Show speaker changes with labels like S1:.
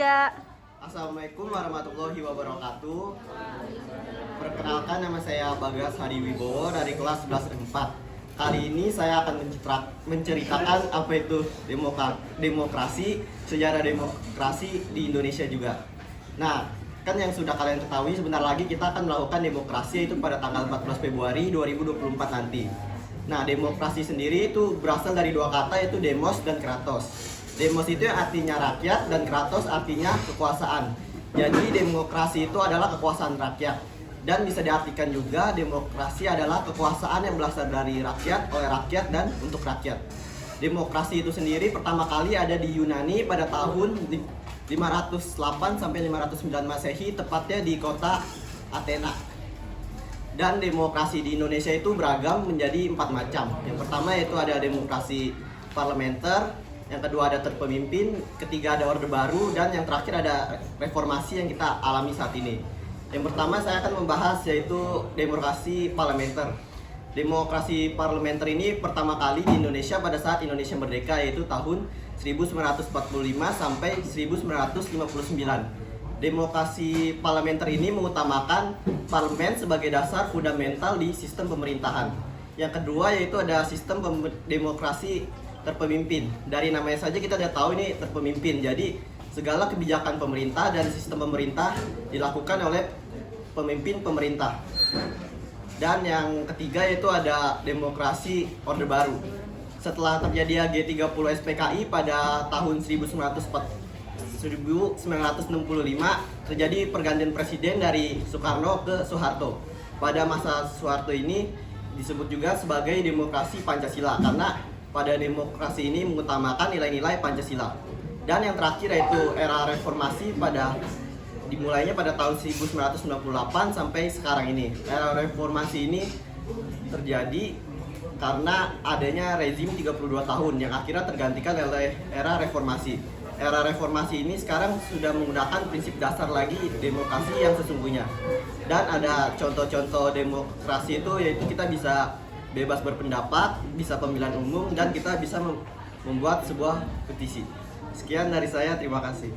S1: Ya,
S2: Assalamualaikum warahmatullahi wabarakatuh. Perkenalkan, nama saya Bagas Hadi Wibowo dari kelas 11 4. Kali ini saya akan menceritakan apa itu demokrasi, sejarah demokrasi di Indonesia juga. Nah, kan yang sudah kalian ketahui, sebentar lagi kita akan melakukan demokrasi, yaitu pada tanggal 14 Februari 2024 nanti. Nah, demokrasi sendiri itu berasal dari dua kata, yaitu demos dan kratos. Demos itu yang artinya rakyat dan kratos artinya kekuasaan. Jadi demokrasi itu adalah kekuasaan rakyat. Dan bisa diartikan juga demokrasi adalah kekuasaan yang berasal dari rakyat, oleh rakyat, dan untuk rakyat. Demokrasi itu sendiri pertama kali ada di Yunani pada tahun 508 sampai 509 Masehi, tepatnya di kota Athena. Dan demokrasi di Indonesia itu beragam menjadi 4 macam. Yang pertama yaitu ada demokrasi parlementer, yang kedua ada terpemimpin, ketiga ada orde baru, dan yang terakhir ada reformasi yang kita alami saat ini. Yang pertama saya akan membahas yaitu demokrasi parlementer. Demokrasi parlementer ini pertama kali di Indonesia pada saat Indonesia merdeka, yaitu tahun 1945 sampai 1959. Demokrasi parlementer ini mengutamakan parlemen sebagai dasar fundamental di sistem pemerintahan. Yang kedua yaitu ada sistem demokrasi terpemimpin. Dari namanya saja kita sudah tahu ini terpemimpin. Jadi segala kebijakan pemerintah dan sistem pemerintah dilakukan oleh pemimpin pemerintah. Dan yang ketiga yaitu ada demokrasi orde baru. Setelah terjadi G30 SPKI pada tahun 1965, terjadi pergantian presiden dari Soekarno ke Soeharto. Pada masa Soeharto ini disebut juga sebagai demokrasi Pancasila karena pada demokrasi ini mengutamakan nilai-nilai Pancasila. Dan yang terakhir yaitu era reformasi dimulainya pada tahun 1998 sampai sekarang ini. Era reformasi ini terjadi karena adanya rezim 32 tahun yang akhirnya tergantikan oleh era reformasi. Era reformasi ini sekarang sudah menggunakan prinsip dasar lagi demokrasi yang sesungguhnya. Dan ada contoh-contoh demokrasi itu yaitu kita bisa bebas berpendapat, bisa pemilihan umum, dan kita bisa membuat sebuah petisi. Sekian dari saya, terima kasih.